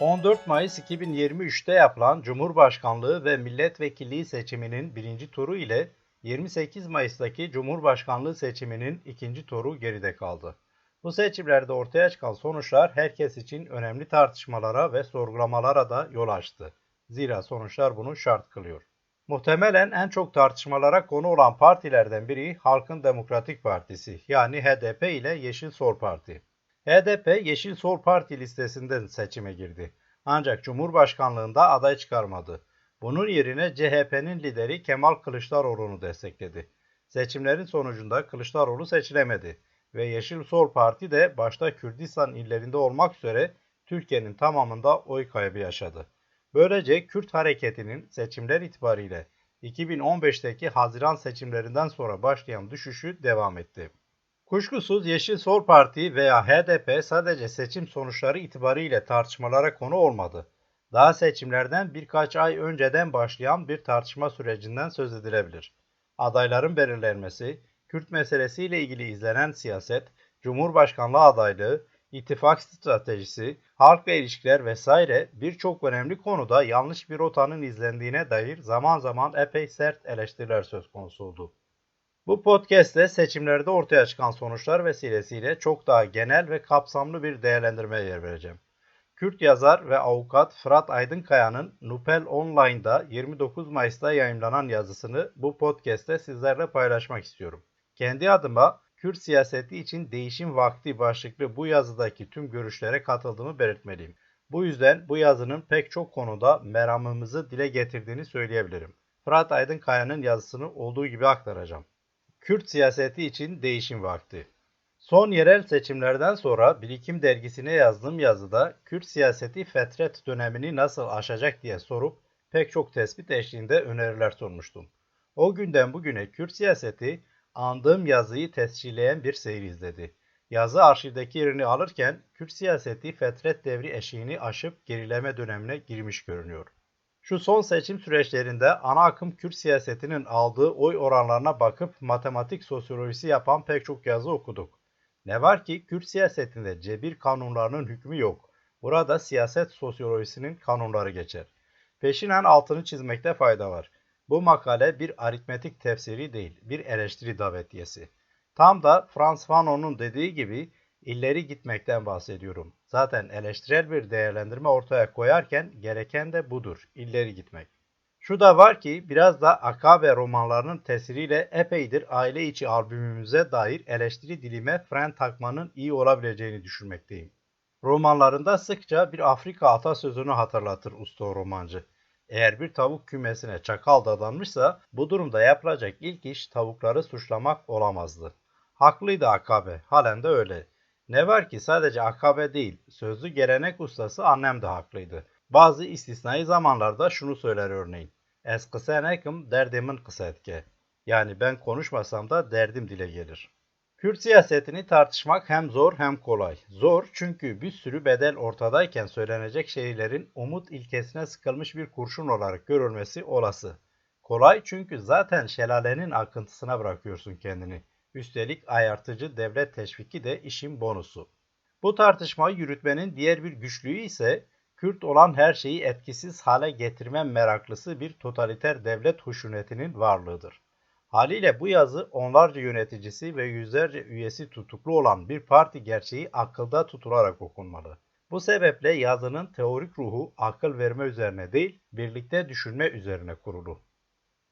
14 Mayıs 2023'te yapılan Cumhurbaşkanlığı ve milletvekilliği seçiminin birinci turu ile 28 Mayıs'taki Cumhurbaşkanlığı seçiminin ikinci turu geride kaldı. Bu seçimlerde ortaya çıkan sonuçlar herkes için önemli tartışmalara ve sorgulamalara da yol açtı. Zira sonuçlar bunu şart kılıyor. Muhtemelen en çok tartışmalara konu olan partilerden biri Halkın Demokratik Partisi yani HDP ile Yeşil Sol Parti. HDP Yeşil Sol Parti listesinden seçime girdi. Ancak Cumhurbaşkanlığında aday çıkarmadı. Bunun yerine CHP'nin lideri Kemal Kılıçdaroğlu'nu destekledi. Seçimlerin sonucunda Kılıçdaroğlu seçilemedi ve Yeşil Sol Parti de başta Kürdistan illerinde olmak üzere Türkiye'nin tamamında oy kaybı yaşadı. Böylece Kürt hareketinin seçimler itibariyle 2015'teki Haziran seçimlerinden sonra başlayan düşüşü devam etti. Kuşkusuz Yeşil Sol Parti veya HDP sadece seçim sonuçları itibariyle tartışmalara konu olmadı. Daha seçimlerden birkaç ay önceden başlayan bir tartışma sürecinden söz edilebilir. Adayların belirlenmesi, Kürt meselesiyle ilgili izlenen siyaset, Cumhurbaşkanlığı adaylığı, ittifak stratejisi, halkla ilişkiler vesaire birçok önemli konuda yanlış bir rotanın izlendiğine dair zaman zaman epey sert eleştiriler söz konusu oldu. Bu podcast'te seçimlerde ortaya çıkan sonuçlar vesilesiyle çok daha genel ve kapsamlı bir değerlendirmeye yer vereceğim. Kürt yazar ve avukat Fırat Aydınkaya'nın Nupel Online'da 29 Mayıs'ta yayımlanan yazısını bu podcast'te sizlerle paylaşmak istiyorum. Kendi adıma Kürt siyaseti için değişim vakti başlıklı bu yazıdaki tüm görüşlere katıldığımı belirtmeliyim. Bu yüzden bu yazının pek çok konuda meramımızı dile getirdiğini söyleyebilirim. Fırat Aydınkaya'nın yazısını olduğu gibi aktaracağım. Kürt siyaseti için değişim vakti. Son yerel seçimlerden sonra Birikim dergisine yazdığım yazıda Kürt siyaseti fetret dönemini nasıl aşacak diye sorup pek çok tespit eşliğinde öneriler sunmuştum. O günden bugüne Kürt siyaseti andığım yazıyı tescilleyen bir seyir izledi. Yazı arşivdeki yerini alırken Kürt siyaseti fetret devri eşiğini aşıp gerileme dönemine girmiş görünüyor. Şu son seçim süreçlerinde ana akım Kürt siyasetinin aldığı oy oranlarına bakıp matematik sosyolojisi yapan pek çok yazı okuduk. Ne var ki Kürt siyasetinde cebir kanunlarının hükmü yok. Burada siyaset sosyolojisinin kanunları geçer. Peşinen altını çizmekte fayda var. Bu makale bir aritmetik tefsiri değil, bir eleştiri davetiyesi. Tam da Frantz Fanon'un dediği gibi İleri gitmekten bahsediyorum. Zaten eleştirel bir değerlendirme ortaya koyarken gereken de budur, ileri gitmek. Şu da var ki biraz da Akabe romanlarının tesiriyle epeydir aile içi albümümüze dair eleştiri dilime fren takmanın iyi olabileceğini düşünmekteyim. Romanlarında sıkça bir Afrika atasözünü hatırlatır usta romancı. Eğer bir tavuk kümesine çakal dadanmışsa bu durumda yapılacak ilk iş tavukları suçlamak olamazdı. Haklıydı Akabe, halen de öyle. Ne var ki sadece Akabe değil, sözlü gelenek ustası annem de haklıydı. Bazı istisnai zamanlarda şunu söyler örneğin. Es kısa nekim derdimin kısa etke. Yani ben konuşmasam da derdim dile gelir. Kürt siyasetini tartışmak hem zor hem kolay. Zor çünkü bir sürü bedel ortadayken söylenecek şeylerin umut ilkesine sıkılmış bir kurşun olarak görülmesi olası. Kolay çünkü zaten şelalenin akıntısına bırakıyorsun kendini. Üstelik ayartıcı devlet teşviki de işin bonusu. Bu tartışmayı yürütmenin diğer bir güçlüğü ise Kürt olan her şeyi etkisiz hale getirme meraklısı bir totaliter devlet huşunetinin varlığıdır. Haliyle bu yazı onlarca yöneticisi ve yüzlerce üyesi tutuklu olan bir parti gerçeği akılda tutularak okunmalı. Bu sebeple yazının teorik ruhu akıl verme üzerine değil, birlikte düşünme üzerine kurulu.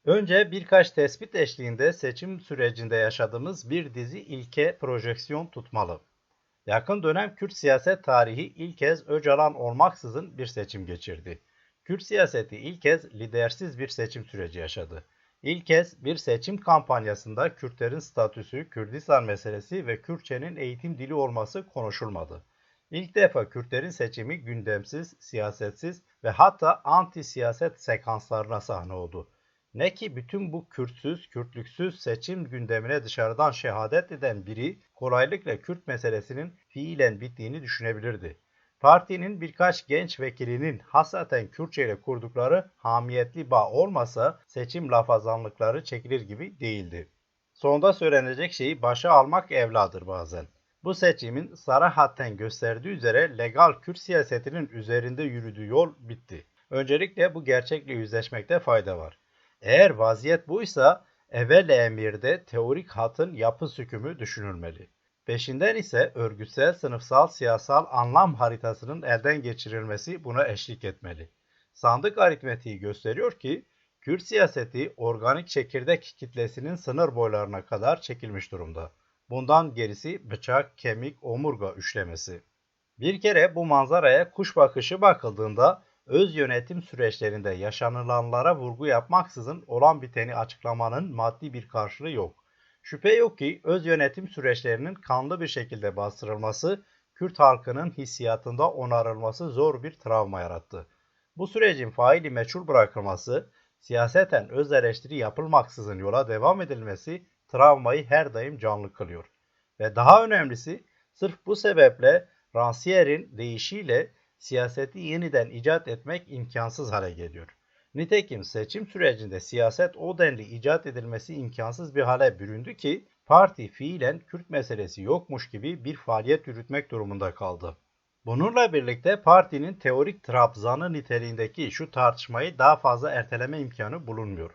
Önce birkaç tespit eşliğinde seçim sürecinde yaşadığımız bir dizi ilke projeksiyon tutmalı. Yakın dönem Kürt siyaset tarihi ilk kez Öcalan olmaksızın bir seçim geçirdi. Kürt siyaseti ilk kez lidersiz bir seçim süreci yaşadı. İlk kez bir seçim kampanyasında Kürtlerin statüsü, Kürdistan meselesi ve Kürtçenin eğitim dili olması konuşulmadı. İlk defa Kürtlerin seçimi gündemsiz, siyasetsiz ve hatta anti siyaset sekanslarına sahne oldu. Ne ki bütün bu Kürtsüz, Kürtlüksüz seçim gündemine dışarıdan şehadet eden biri kolaylıkla Kürt meselesinin fiilen bittiğini düşünebilirdi. Partinin birkaç genç vekilinin hasaten Kürtçe ile kurdukları hamiyetli bağ olmasa seçim lafazanlıkları çekilir gibi değildi. Sonda söylenecek şeyi başa almak evladır bazen. Bu seçimin sarahaten gösterdiği üzere legal Kürt siyasetinin üzerinde yürüdüğü yol bitti. Öncelikle bu gerçekle yüzleşmekte fayda var. Eğer vaziyet buysa evvel emirde teorik hatın yapı sökümü düşünülmeli. Peşinden ise örgütsel, sınıfsal, siyasal anlam haritasının elden geçirilmesi buna eşlik etmeli. Sandık aritmetiği gösteriyor ki Kürt siyaseti organik çekirdek kitlesinin sınır boylarına kadar çekilmiş durumda. Bundan gerisi bıçak, kemik, omurga üçlemesi. Bir kere bu manzaraya kuş bakışı bakıldığında öz yönetim süreçlerinde yaşanılanlara vurgu yapmaksızın olan biteni açıklamanın maddi bir karşılığı yok. Şüphe yok ki öz yönetim süreçlerinin kanlı bir şekilde bastırılması, Kürt halkının hissiyatında onarılması zor bir travma yarattı. Bu sürecin faili meçhul bırakılması, siyaseten öz eleştiri yapılmaksızın yola devam edilmesi travmayı her daim canlı kılıyor. Ve daha önemlisi sırf bu sebeple Rancière'in deyişiyle siyaseti yeniden icat etmek imkansız hale geliyor. Nitekim seçim sürecinde siyaset o denli icat edilmesi imkansız bir hale büründü ki parti fiilen Kürt meselesi yokmuş gibi bir faaliyet yürütmek durumunda kaldı. Bununla birlikte partinin teorik trabzanı niteliğindeki şu tartışmayı daha fazla erteleme imkanı bulunmuyor.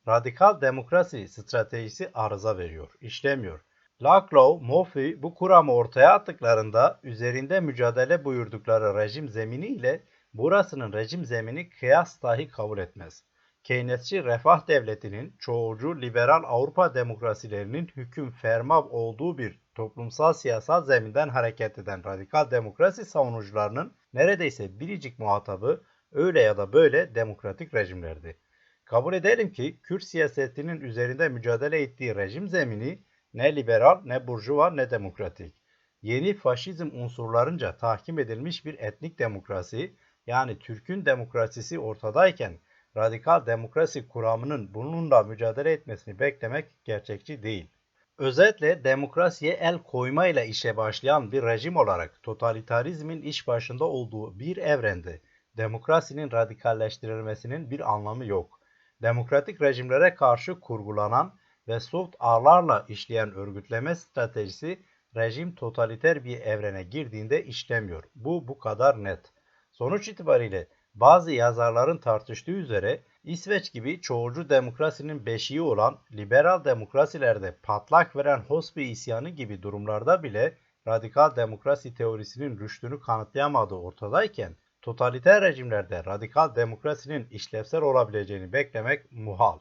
Radikal demokrasi stratejisi arıza veriyor, işlemiyor. Laclau, Moffy bu kuramı ortaya attıklarında üzerinde mücadele buyurdukları rejim zemini ile burasının rejim zemini kıyas dahi kabul etmez. Keynesçi refah devletinin çoğulcu liberal Avrupa demokrasilerinin hüküm ferma olduğu bir toplumsal siyasal zeminden hareket eden radikal demokrasi savunucularının neredeyse biricik muhatabı öyle ya da böyle demokratik rejimlerdi. Kabul edelim ki Kürt siyasetinin üzerinde mücadele ettiği rejim zemini ne liberal, ne burjuva, ne demokratik. Yeni faşizm unsurlarınca tahkim edilmiş bir etnik demokrasi, yani Türk'ün demokrasisi ortadayken radikal demokrasi kuramının bununla mücadele etmesini beklemek gerçekçi değil. Özetle demokrasiye el koymayla işe başlayan bir rejim olarak totalitarizmin iş başında olduğu bir evrende demokrasinin radikalleştirilmesinin bir anlamı yok. Demokratik rejimlere karşı kurgulanan ve soft ağlarla işleyen örgütleme stratejisi rejim totaliter bir evrene girdiğinde işlemiyor. Bu kadar net. Sonuç itibariyle bazı yazarların tartıştığı üzere İsveç gibi çoğulcu demokrasinin beşiği olan liberal demokrasilerde patlak veren Hospi isyanı gibi durumlarda bile radikal demokrasi teorisinin rüştünü kanıtlayamadığı ortadayken totaliter rejimlerde radikal demokrasinin işlevsel olabileceğini beklemek muhal.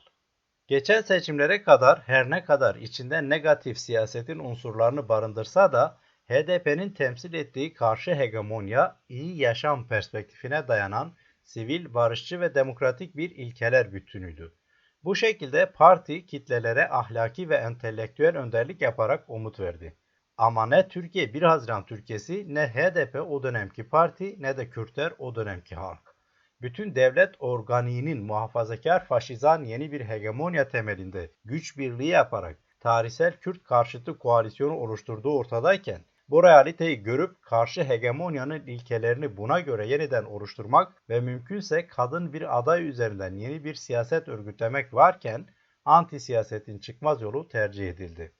Geçen seçimlere kadar her ne kadar içinde negatif siyasetin unsurlarını barındırsa da HDP'nin temsil ettiği karşı hegemonya iyi yaşam perspektifine dayanan sivil, barışçı ve demokratik bir ilkeler bütünüydü. Bu şekilde parti kitlelere ahlaki ve entelektüel önderlik yaparak umut verdi. Ama ne Türkiye 1 Haziran Türkiye'si, ne HDP o dönemki parti, ne de Kürtler o dönemki halk. Bütün devlet organiğinin muhafazakar faşizan yeni bir hegemonya temelinde güç birliği yaparak tarihsel Kürt karşıtı koalisyonu oluşturduğu ortadayken bu realiteyi görüp karşı hegemonyanın ilkelerini buna göre yeniden oluşturmak ve mümkünse kadın bir aday üzerinden yeni bir siyaset örgütlemek varken anti siyasetin çıkmaz yolu tercih edildi.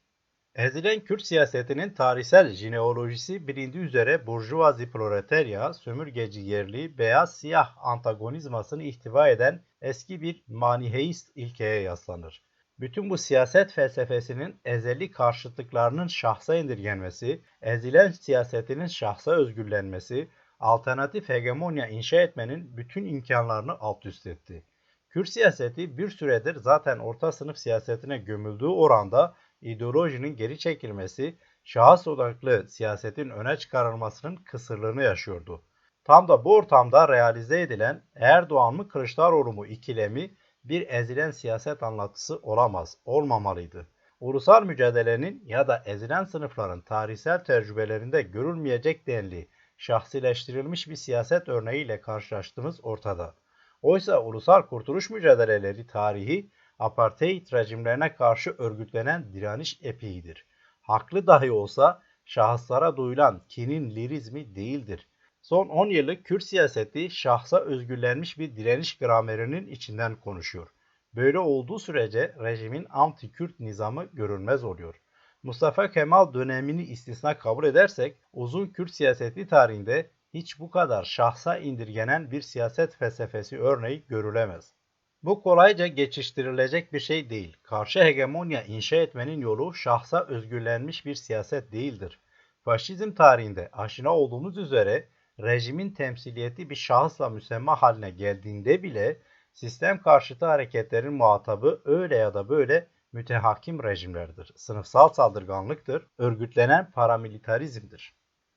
Ezilen Kürt siyasetinin tarihsel jineolojisi bilindiği üzere burjuvazi proletarya, sömürgeci yerli, beyaz siyah antagonizmasını ihtiva eden eski bir maniheist ilkeye yaslanır. Bütün bu siyaset felsefesinin ezeli karşıtlıklarının şahsa indirgenmesi, ezilen siyasetinin şahsa özgürlenmesi, alternatif hegemonya inşa etmenin bütün imkanlarını alt üst etti. Kürt siyaseti bir süredir zaten orta sınıf siyasetine gömüldüğü oranda ideolojinin geri çekilmesi, şahıs odaklı siyasetin öne çıkarılmasının kısırlığını yaşıyordu. Tam da bu ortamda realize edilen Erdoğan mı Kılıçdaroğlu mu ikilemi bir ezilen siyaset anlatısı olamaz, olmamalıydı. Ulusal mücadelenin ya da ezilen sınıfların tarihsel tecrübelerinde görülmeyecek denli şahsileştirilmiş bir siyaset örneğiyle karşılaştığımız ortada. Oysa ulusal kurtuluş mücadeleleri tarihi apartheid rejimlerine karşı örgütlenen direniş epiğidir. Haklı dahi olsa şahıslara duyulan kinin lirizmi değildir. Son 10 yıllık Kürt siyaseti şahsa özgürlenmiş bir direniş gramerinin içinden konuşuyor. Böyle olduğu sürece rejimin anti-Kürt nizamı görülmez oluyor. Mustafa Kemal dönemini istisna kabul edersek uzun Kürt siyaseti tarihinde hiç bu kadar şahsa indirgenen bir siyaset felsefesi örneği görülemez. Bu kolayca geçiştirilecek bir şey değil. Karşı hegemonya inşa etmenin yolu şahsa özgürlenmiş bir siyaset değildir. Faşizm tarihinde aşina olduğumuz üzere rejimin temsiliyeti bir şahısla müsemma haline geldiğinde bile sistem karşıtı hareketlerin muhatabı öyle ya da böyle mütehakim rejimlerdir. Sınıfsal saldırganlıktır, örgütlenen paramilitarizmdir.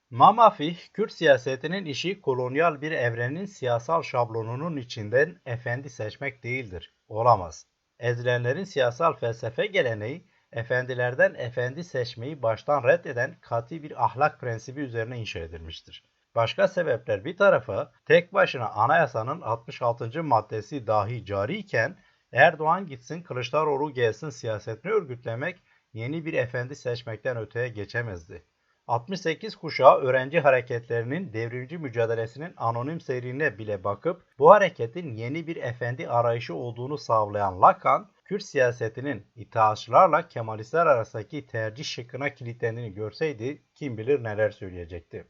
Mamafih, Kürt siyasetinin işi kolonyal bir evrenin siyasal şablonunun içinden efendi seçmek değildir. Olamaz. Ezilenlerin siyasal felsefe geleneği, efendilerden efendi seçmeyi baştan reddeden katı bir ahlak prensibi üzerine inşa edilmiştir. Başka sebepler bir tarafa, tek başına anayasanın 66. maddesi dahi cariyken, Erdoğan gitsin Kılıçdaroğlu gelsin siyasetini örgütlemek yeni bir efendi seçmekten öteye geçemezdi. 68 kuşağı öğrenci hareketlerinin devrimci mücadelesinin anonim seyrine bile bakıp bu hareketin yeni bir efendi arayışı olduğunu sağlayan Lacan, Kürt siyasetinin İttihatçılarla Kemalistler arasındaki tercih şıkkına kilitlendiğini görseydi kim bilir neler söyleyecekti.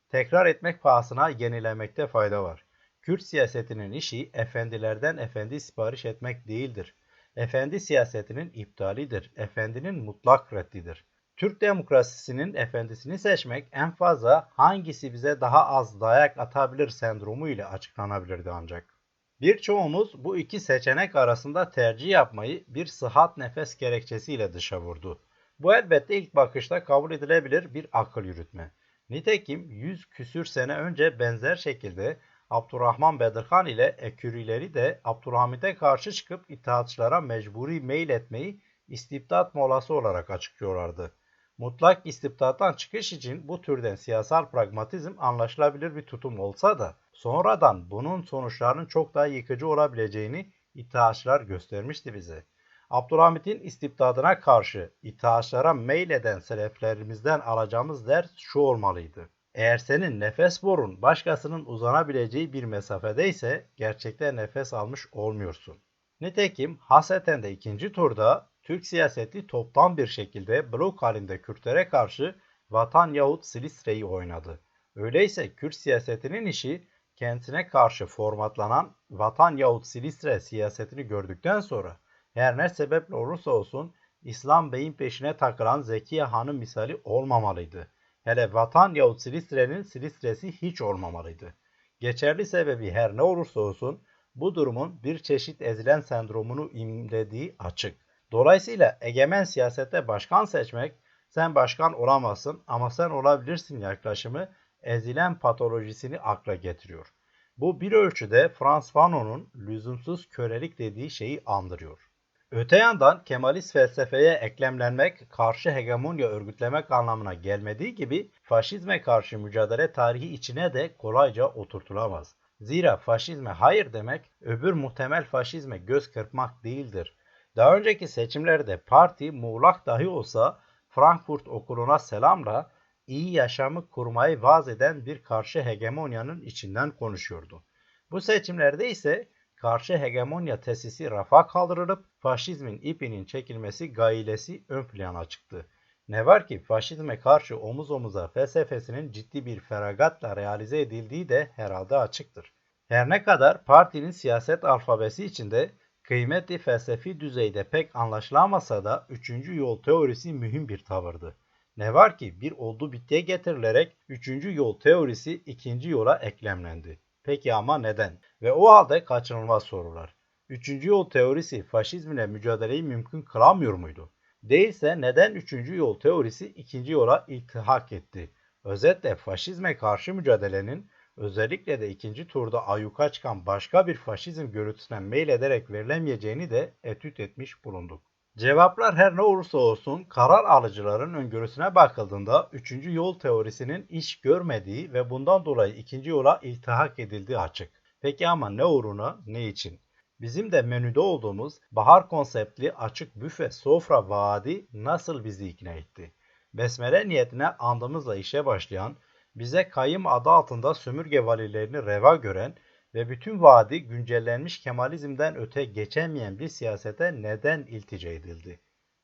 Tekrar etmek pahasına yenilemekte fayda var. Kürt siyasetinin işi efendilerden efendi sipariş etmek değildir. Efendi siyasetinin iptalidir, efendinin mutlak reddidir. Türk demokrasisinin efendisini seçmek en fazla hangisi bize daha az dayak atabilir sendromu ile açıklanabilirdi ancak. Birçoğumuz bu iki seçenek arasında tercih yapmayı bir sıhhat nefes gerekçesiyle dışa vurdu. Bu elbette ilk bakışta kabul edilebilir bir akıl yürütme. Nitekim 100 küsür sene önce benzer şekilde Abdurrahman Bedirhan ile ekürileri de Abdülhamid'e karşı çıkıp itaatçılara mecburi meyil etmeyi istibdat molası olarak açıklıyorlardı. Mutlak istibdattan çıkış için bu türden siyasal pragmatizm anlaşılabilir bir tutum olsa da sonradan bunun sonuçlarının çok daha yıkıcı olabileceğini İttihatçılar göstermişti bize. Abdülhamit'in istibdadına karşı İttihatçılara meyleden seleflerimizden alacağımız ders şu olmalıydı. Eğer senin nefes borun başkasının uzanabileceği bir mesafedeyse gerçekten nefes almış olmuyorsun. Nitekim haseten de ikinci turda Türk siyaseti toptan bir şekilde blok halinde Kürtlere karşı Vatan yahut Silistre'yi oynadı. Öyleyse Kürt siyasetinin işi kendisine karşı formatlanan Vatan yahut Silistre siyasetini gördükten sonra her ne sebeple olursa olsun İslam Bey'in peşine takılan Zekiye Hanım misali olmamalıydı. Hele Vatan yahut Silistre'nin Silistresi hiç olmamalıydı. Geçerli sebebi her ne olursa olsun bu durumun bir çeşit ezilen sendromunu imlediği açık. Dolayısıyla egemen siyasette başkan seçmek, sen başkan olamazsın ama sen olabilirsin yaklaşımı ezilen patolojisini akla getiriyor. Bu bir ölçüde Frantz Fanon'un lüzumsuz kölelik dediği şeyi andırıyor. Öte yandan Kemalist felsefeye eklemlenmek, karşı hegemonya örgütlemek anlamına gelmediği gibi faşizme karşı mücadele tarihi içine de kolayca oturtulamaz. Zira faşizme hayır demek, öbür muhtemel faşizme göz kırpmak değildir. Daha önceki seçimlerde parti muğlak dahi olsa Frankfurt Okulu'na selamla iyi yaşamı kurmayı vaaz eden bir karşı hegemonyanın içinden konuşuyordu. Bu seçimlerde ise karşı hegemonya tesisi rafa kaldırılıp faşizmin ipinin çekilmesi gailesi ön plana çıktı. Ne var ki faşizme karşı omuz omuza felsefesinin ciddi bir feragatla realize edildiği de herhalde açıktır. Her ne kadar partinin siyaset alfabesi içinde kıymetli felsefi düzeyde pek anlaşılamasa da üçüncü yol teorisi mühim bir tavırdı. Ne var ki bir oldu bittiye getirilerek üçüncü yol teorisi ikinci yola eklemlendi. Peki ama neden? Ve o halde kaçınılmaz sorular. Üçüncü yol teorisi faşizmle mücadeleyi mümkün kılamıyor muydu? Değilse neden üçüncü yol teorisi ikinci yola iltihak etti? Özetle faşizme karşı mücadelenin özellikle de ikinci turda ayyuka çıkan başka bir faşizm görüntüsüne meylederek verilemeyeceğini de etüt etmiş bulunduk. Cevaplar her ne olursa olsun karar alıcıların öngörüsüne bakıldığında üçüncü yol teorisinin iş görmediği ve bundan dolayı ikinci yola iltihak edildiği açık. Peki ama ne uğruna, ne için? Bizim de menüde olduğumuz bahar konseptli açık büfe sofra vaadi nasıl bizi ikna etti? Besmele niyetine andımızla işe başlayan, bize kayyım adı altında sömürge valilerini reva gören ve bütün vaadi güncellenmiş Kemalizmden öte geçemeyen bir siyasete neden iltica edildi?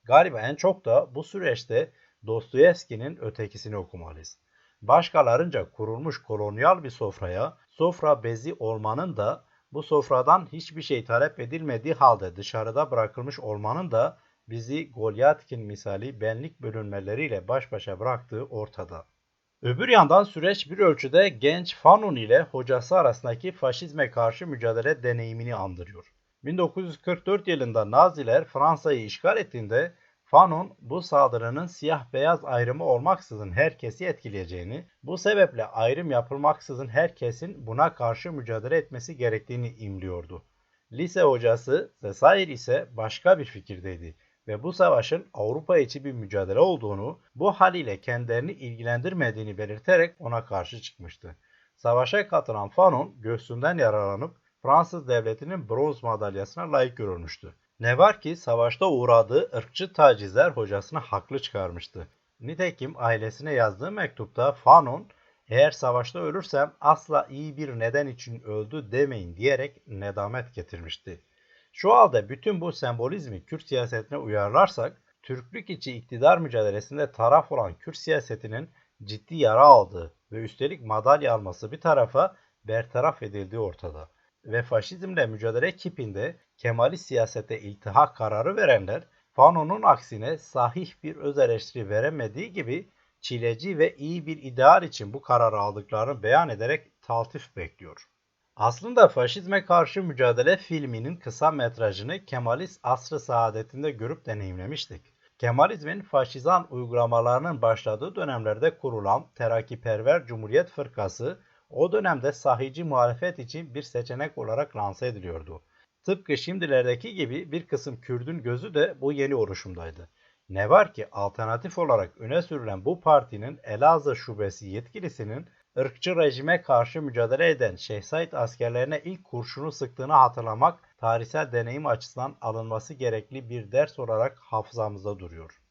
Galiba en çok da bu süreçte Dostoyevski'nin Ötekisini okumalıyız. Başkalarınca kurulmuş kolonyal bir sofraya sofra bezi olmanın da bu sofradan hiçbir şey talep edilmediği halde dışarıda bırakılmış olmanın da bizi Golyatkin misali benlik bölünmeleriyle baş başa bıraktığı ortada. Öbür yandan süreç bir ölçüde genç Fanon ile hocası arasındaki faşizme karşı mücadele deneyimini andırıyor. 1944 yılında Naziler Fransa'yı işgal ettiğinde Fanon bu saldırının siyah-beyaz ayrımı olmaksızın herkesi etkileyeceğini, bu sebeple ayrım yapılmaksızın herkesin buna karşı mücadele etmesi gerektiğini imliyordu. Lise hocası Césaire ise başka bir fikirdeydi ve bu savaşın Avrupa içi bir mücadele olduğunu, bu haliyle kendilerini ilgilendirmediğini belirterek ona karşı çıkmıştı. Savaşa katılan Fanon göğsünden yaralanıp Fransız devletinin bronz madalyasına layık görülmüştü. Ne var ki savaşta uğradığı ırkçı tacizler hocasını haklı çıkarmıştı. Nitekim ailesine yazdığı mektupta Fanon, "Eğer savaşta ölürsem asla iyi bir neden için öldü demeyin" diyerek nedamet getirmişti. Şu halde bütün bu sembolizmi Kürt siyasetine uyarlarsak, Türklük içi iktidar mücadelesinde taraf olan Kürt siyasetinin ciddi yara aldığı ve üstelik madalya alması bir tarafa bertaraf edildiği ortada. Ve faşizmle mücadele kipinde Kemalist siyasete iltihak kararı verenler, Fanon'un aksine sahih bir öz eleştiri veremediği gibi çileci ve iyi bir ideal için bu kararı aldıklarını beyan ederek taltif bekliyor. Aslında faşizme karşı mücadele filminin kısa metrajını Kemalist asr-ı saadetinde görüp deneyimlemiştik. Kemalizmin faşizan uygulamalarının başladığı dönemlerde kurulan Terakkiperver Cumhuriyet Fırkası o dönemde sahici muhalefet için bir seçenek olarak lanse ediliyordu. Tıpkı şimdilerdeki gibi bir kısım Kürdün gözü de bu yeni oluşumdaydı. Ne var ki alternatif olarak öne sürülen bu partinin Elazığ şubesi yetkilisinin ırkçı rejime karşı mücadele eden Şeyh Said askerlerine ilk kurşunu sıktığını hatırlamak tarihsel deneyim açısından alınması gerekli bir ders olarak hafızamızda duruyor.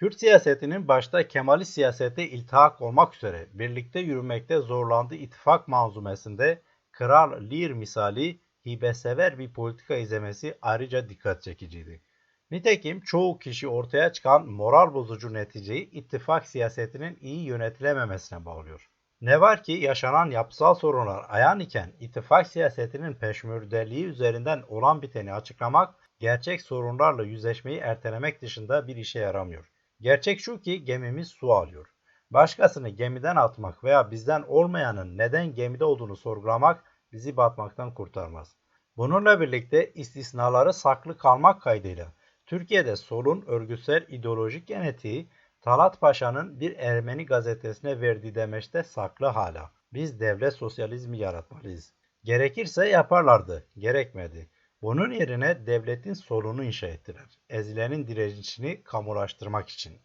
Kürt siyasetinin başta Kemalist siyasete iltihak olmak üzere birlikte yürümekte zorlandığı ittifak manzumesinde Kral Lear misali hibesever bir politika izlemesi ayrıca dikkat çekiciydi. Nitekim çoğu kişi ortaya çıkan moral bozucu neticeyi ittifak siyasetinin iyi yönetilememesine bağlıyor. Ne var ki yaşanan yapısal sorunlar ayan iken ittifak siyasetinin peşmürdeliği üzerinden olan biteni açıklamak, gerçek sorunlarla yüzleşmeyi ertelemek dışında bir işe yaramıyor. Gerçek şu ki gemimiz su alıyor. Başkasını gemiden atmak veya bizden olmayanın neden gemide olduğunu sorgulamak bizi batmaktan kurtarmaz. Bununla birlikte istisnaları saklı kalmak kaydıyla Türkiye'de solun örgütsel ideolojik genetiği Talat Paşa'nın bir Ermeni gazetesine verdiği demeçte saklı hala. Biz devlet sosyalizmi yaratmalıyız. Gerekirse yaparlardı, gerekmedi. Bunun yerine devletin solunu inşa ettiler. Ezilenin direnişini kamulaştırmak için.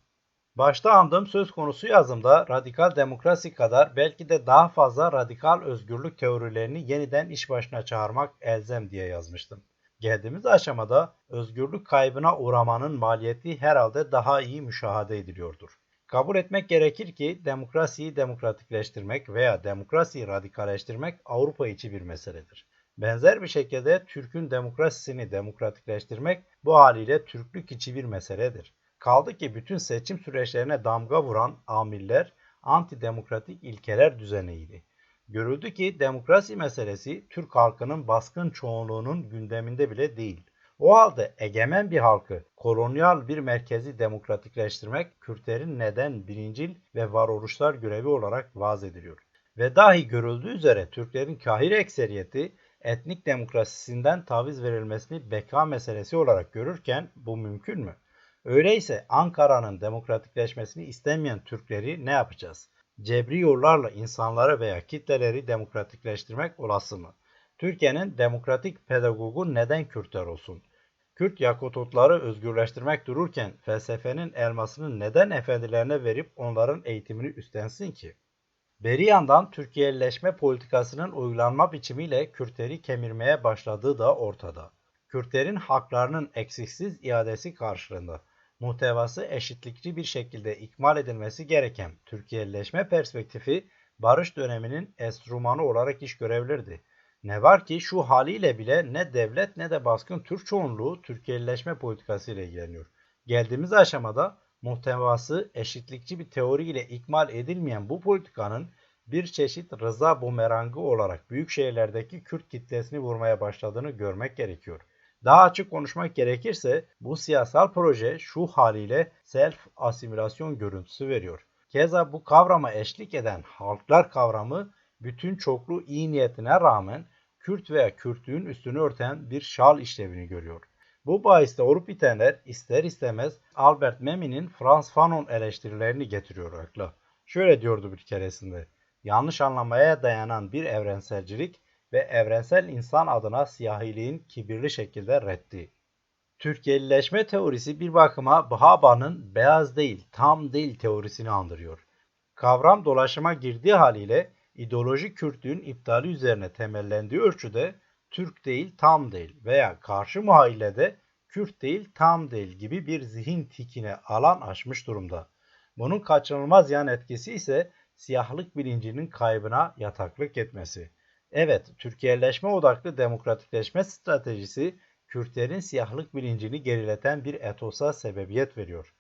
Başta andığım söz konusu yazımda radikal demokrasi kadar belki de daha fazla radikal özgürlük teorilerini yeniden iş başına çağırmak elzem diye yazmıştım. Geldiğimiz aşamada özgürlük kaybına uğramanın maliyeti herhalde daha iyi müşahede ediliyordur. Kabul etmek gerekir ki demokrasiyi demokratikleştirmek veya demokrasiyi radikalleştirmek Avrupa içi bir meseledir. Benzer bir şekilde Türk'ün demokrasisini demokratikleştirmek bu haliyle Türklük içi bir meseledir. Kaldı ki bütün seçim süreçlerine damga vuran amiller antidemokratik ilkeler düzeniydi. Görüldü ki demokrasi meselesi Türk halkının baskın çoğunluğunun gündeminde bile değil. O halde egemen bir halkı kolonyal bir merkezi demokratikleştirmek Kürtlerin neden birincil ve varoluşlar görevi olarak vaz ediliyor. Ve dahi görüldüğü üzere Türklerin kahir ekseriyeti etnik demokrasisinden taviz verilmesini beka meselesi olarak görürken bu mümkün mü? Öyleyse Ankara'nın demokratikleşmesini istemeyen Türkleri ne yapacağız? Cebri yollarla insanları veya kitleleri demokratikleştirmek olası mı? Türkiye'nin demokratik pedagogu neden Kürtler olsun? Kürt Yakutotları özgürleştirmek dururken felsefenin elmasını neden efendilerine verip onların eğitimini üstlensin ki? Beri yandan Türkiye'leşme politikasının uygulanma biçimiyle Kürtleri kemirmeye başladığı da ortada. Kürtlerin haklarının eksiksiz iadesi karşılığında muhtevası eşitlikçi bir şekilde ikmal edilmesi gereken Türkiye'leşme perspektifi barış döneminin enstrümanı olarak iş görebilirdi. Ne var ki şu haliyle bile ne devlet ne de baskın Türk çoğunluğu Türkiye'leşme politikası ile ilgileniyor. Geldiğimiz aşamada muhtevası eşitlikçi bir teori ile ikmal edilmeyen bu politikanın bir çeşit rıza bumerangı olarak büyük şehirlerdeki Kürt kitlesini vurmaya başladığını görmek gerekiyor. Daha açık konuşmak gerekirse bu siyasal proje şu haliyle self-asimilasyon görüntüsü veriyor. Keza bu kavrama eşlik eden halklar kavramı bütün çoklu iyi niyetine rağmen Kürt veya Kürtlüğün üstünü örten bir şal işlevini görüyor. Bu bahisle olup bitenler ister istemez Albert Memmi'nin Frantz Fanon eleştirilerini getiriyor akla. Şöyle diyordu bir keresinde: yanlış anlamaya dayanan bir evrenselcilik ve evrensel insan adına siyahiliğin kibirli şekilde reddi. Türkiye'lileşme teorisi bir bakıma Bhabha'nın beyaz değil, tam değil teorisini andırıyor. Kavram dolaşıma girdiği haliyle ideoloji Kürtlüğün iptali üzerine temellendiği ölçüde Türk değil, tam değil veya karşı muhayyilede Kürt değil, tam değil gibi bir zihin tikine alan açmış durumda. Bunun kaçınılmaz yan etkisi ise siyahlık bilincinin kaybına yataklık etmesi. Evet, Türkiye'leşme odaklı demokratikleşme stratejisi Kürtlerin siyahlık bilincini gerileten bir etosa sebebiyet veriyor.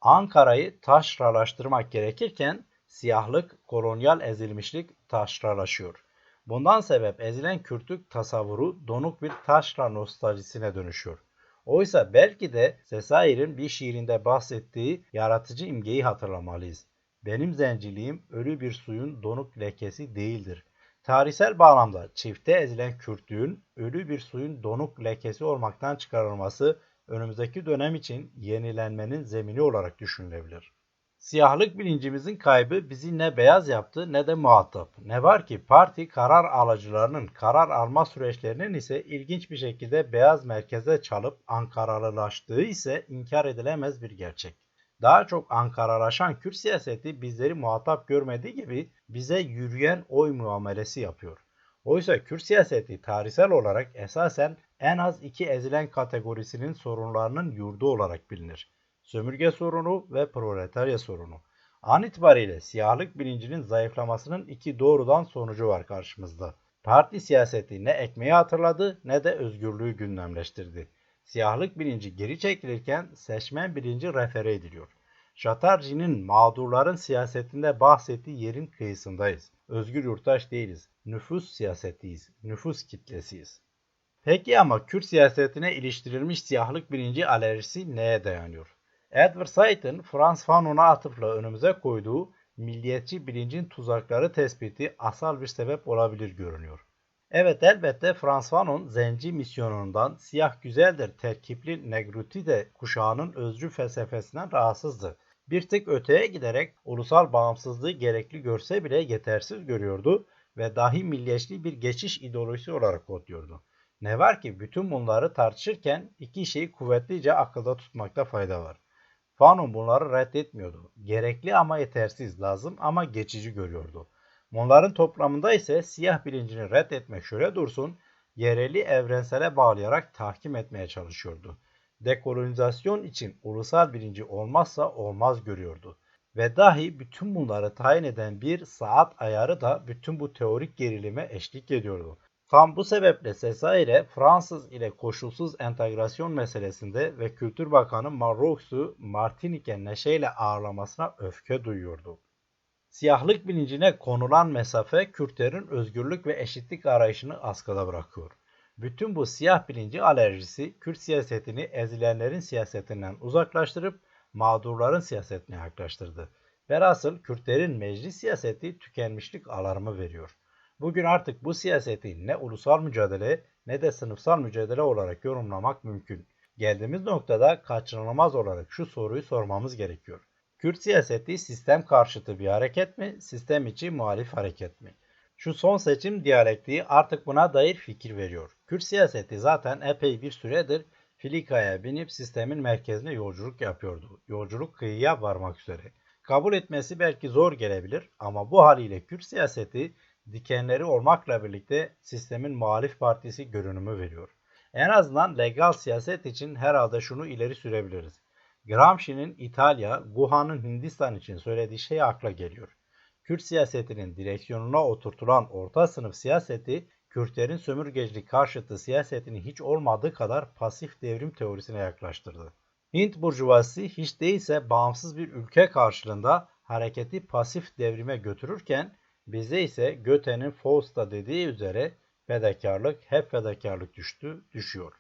Ankara'yı taşralaştırmak gerekirken siyahlık, kolonyal ezilmişlik taşralaşıyor. Bundan sebep ezilen Kürtlük tasavvuru donuk bir taşra nostaljisine dönüşüyor. Oysa belki de Sezai'nin bir şiirinde bahsettiği yaratıcı imgeyi hatırlamalıyız. Benim zenciliğim ölü bir suyun donuk lekesi değildir. Tarihsel bağlamda çifte ezilen Kürtlüğün ölü bir suyun donuk lekesi olmaktan çıkarılması önümüzdeki dönem için yenilenmenin zemini olarak düşünülebilir. Siyahlık bilincimizin kaybı bizi ne beyaz yaptı ne de muhatap. Ne var ki parti karar alıcılarının karar alma süreçlerinin ise ilginç bir şekilde beyaz merkeze çalıp Ankaralılaştığı ise inkar edilemez bir gerçek. Daha çok Ankaralaşan Kürt siyaseti bizleri muhatap görmediği gibi bize yürüyen oy muamelesi yapıyor. Oysa Kürt siyaseti tarihsel olarak esasen en az iki ezilen kategorisinin sorunlarının yurdu olarak bilinir: sömürge sorunu ve proletarya sorunu. An itibariyle siyahlık bilincinin zayıflamasının iki doğrudan sonucu var karşımızda. Parti siyaseti ne ekmeği hatırladı ne de özgürlüğü gündemleştirdi. Siyahlık bilinci geri çekilirken seçmen bilinci refere ediliyor. Şatarji'nin mağdurların siyasetinde bahsettiği yerin kıyısındayız. Özgür yurttaş değiliz. Nüfus siyasetiyiz. Nüfus kitlesiyiz. Peki ama Kürt siyasetine iliştirilmiş siyahlık bilinci alerjisi neye dayanıyor? Edward Said'in Frantz Fanon'a atıfla önümüze koyduğu milliyetçi bilincin tuzakları tespiti asal bir sebep olabilir görünüyor. Evet, elbette Frantz Fanon zenci misyonundan siyah güzeldir terkipli Negritude kuşağının özcü felsefesinden rahatsızdı. Bir tık öteye giderek ulusal bağımsızlığı gerekli görse bile yetersiz görüyordu ve dahi milliyetçi bir geçiş ideolojisi olarak kodluyordu. Ne var ki bütün bunları tartışırken iki şeyi kuvvetlice akılda tutmakta fayda var. Fanon bunları reddetmiyordu. Gerekli ama yetersiz, lazım ama geçici görüyordu. Bunların toplamında ise siyah bilincini reddetmek şöyle dursun, yereli evrensele bağlayarak tahkim etmeye çalışıyordu. Dekolonizasyon için ulusal bilinci olmazsa olmaz görüyordu. Ve dahi bütün bunları tayin eden bir saat ayarı da bütün bu teorik gerilime eşlik ediyordu. Tam bu sebeple Cesare Fransız ile koşulsuz entegrasyon meselesinde ve Kültür Bakanı Marrox'u Martinique neşeyle ağırlamasına öfke duyuyordu. Siyahlık bilincine konulan mesafe Kürtlerin özgürlük ve eşitlik arayışını askıda bırakıyor. Bütün bu siyah bilinci alerjisi Kürt siyasetini ezilenlerin siyasetinden uzaklaştırıp mağdurların siyasetine yaklaştırdı. Velhasıl Kürtlerin meclis siyaseti tükenmişlik alarmı veriyor. Bugün artık bu siyaseti ne ulusal mücadele ne de sınıfsal mücadele olarak yorumlamak mümkün. Geldiğimiz noktada kaçınılmaz olarak şu soruyu sormamız gerekiyor: Kürt siyaseti sistem karşıtı bir hareket mi, sistem içi muhalif hareket mi? Şu son seçim diyalektiği artık buna dair fikir veriyor. Kürt siyaseti zaten epey bir süredir filikaya binip sistemin merkezine yolculuk yapıyordu. Yolculuk kıyıya varmak üzere. Kabul etmesi belki zor gelebilir ama bu haliyle Kürt siyaseti dikenleri olmakla birlikte sistemin muhalif partisi görünümü veriyor. En azından legal siyaset için herhalde şunu ileri sürebiliriz: Gramsci'nin İtalya, Guha'nın Hindistan için söylediği şey akla geliyor. Kürt siyasetinin direksiyonuna oturtulan orta sınıf siyaseti, Kürtlerin sömürgecilik karşıtı siyasetini hiç olmadığı kadar pasif devrim teorisine yaklaştırdı. Hint burjuvazisi hiç değilse bağımsız bir ülke karşılığında hareketi pasif devrime götürürken bize ise Goethe'nin Faust'ta dediği üzere fedakarlık hep fedakarlık düşüyor.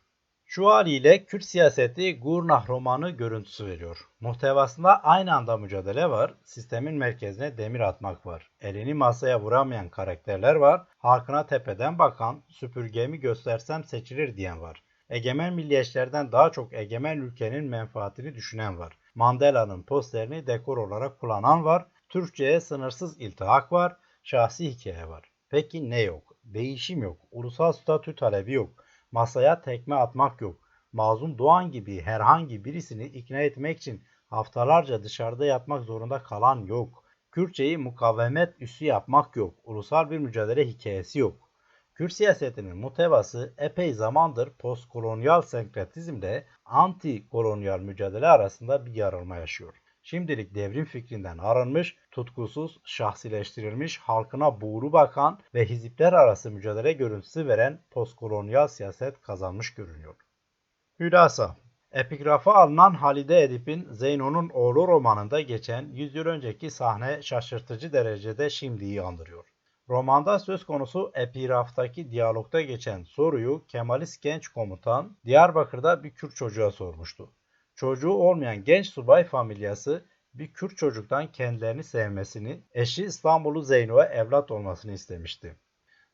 Şu haliyle Kürt siyaseti Gurnah romanı görüntüsü veriyor. Muhtevasında aynı anda mücadele var, sistemin merkezine demir atmak var. Elini masaya vuramayan karakterler var, halkına tepeden bakan, süpürgemi göstersem seçilir diyen var. Egemen milliyetçilerden daha çok egemen ülkenin menfaatini düşünen var. Mandela'nın posterini dekor olarak kullanan var. Türkçe'ye sınırsız iltihak var. Şahsi hikaye var. Peki ne yok? Değişim yok. Ulusal statü talebi yok. Masaya tekme atmak yok. Mazlum Doğan gibi herhangi birisini ikna etmek için haftalarca dışarıda yatmak zorunda kalan yok. Kürtçeyi mukavemet üssü yapmak yok. Ulusal bir mücadele hikayesi yok. Kürt siyasetinin muhtevası epey zamandır postkolonyal senkretizmle anti-kolonyal mücadele arasında bir yarılma yaşıyor. Şimdilik devrim fikrinden arınmış, tutkusuz, şahsileştirilmiş, halkına buğru bakan ve hizipler arası mücadele görüntüsü veren postkolonyal siyaset kazanmış görünüyor. Hülasa Epigrafa alınan Halide Edip'in Zeyno'nun Oğlu romanında geçen 100 yıl önceki sahne şaşırtıcı derecede şimdiyi andırıyor. Romanda söz konusu epigraftaki diyalogda geçen soruyu Kemalist genç komutan Diyarbakır'da bir Kürt çocuğa sormuştu. Çocuğu olmayan genç subay familyası bir Kürt çocuktan kendilerini sevmesini, eşi İstanbullu Zeyno'ya evlat olmasını istemişti.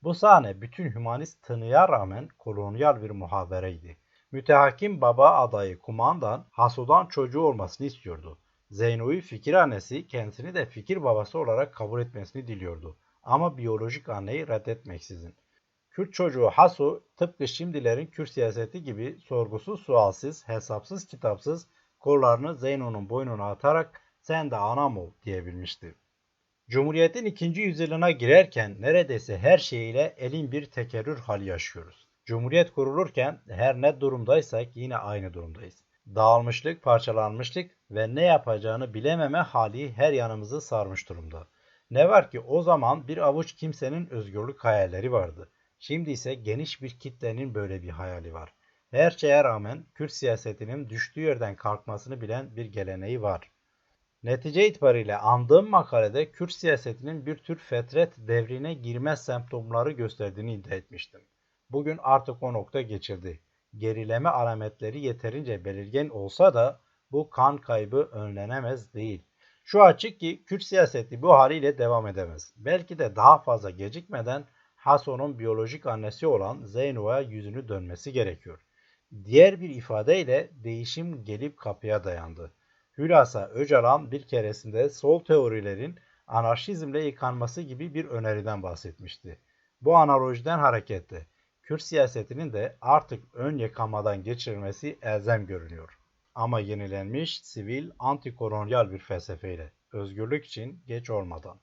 Bu sahne bütün hümanist tınıya rağmen kolonyal bir muhabereydi. Mütehakim baba adayı kumandan Hasu'dan çocuğu olmasını istiyordu. Zeyno'yu fikir annesi kendisini de fikir babası olarak kabul etmesini diliyordu. Ama biyolojik anneyi reddetmeksizin. Kürt çocuğu Hasu tıpkı şimdilerin Kürt siyaseti gibi sorgusuz sualsiz, hesapsız kitapsız kollarını Zeyno'nun boynuna atarak sen de anam ol diyebilmişti. Cumhuriyetin ikinci yüzyılına girerken neredeyse her şeyiyle elin bir tekerrür hali yaşıyoruz. Cumhuriyet kurulurken her ne durumdaysak yine aynı durumdayız. Dağılmışlık, parçalanmışlık ve ne yapacağını bilememe hali her yanımızı sarmış durumda. Ne var ki o zaman bir avuç kimsenin özgürlük hayalleri vardı. Şimdi ise geniş bir kitlenin böyle bir hayali var. Her şeye rağmen Kürt siyasetinin düştüğü yerden kalkmasını bilen bir geleneği var. Netice itibariyle andığım makalede Kürt siyasetinin bir tür fetret devrine girme semptomları gösterdiğini iddia etmiştim. Bugün artık o nokta geçildi. Gerileme alametleri yeterince belirgin olsa da bu kan kaybı önlenemez değil. Şu açık ki Kürt siyaseti bu haliyle devam edemez. Belki de daha fazla gecikmeden Hason'un biyolojik annesi olan Zeyno'ya yüzünü dönmesi gerekiyor. Diğer bir ifadeyle değişim gelip kapıya dayandı. Hülasa Öcalan bir keresinde sol teorilerin anarşizmle yıkanması gibi bir öneriden bahsetmişti. Bu analojiden hareketle Kürt siyasetinin de artık ön yıkamadan geçirilmesi elzem görünüyor. Ama yenilenmiş, sivil, antikolonyal bir felsefeyle. Özgürlük için geç olmadan.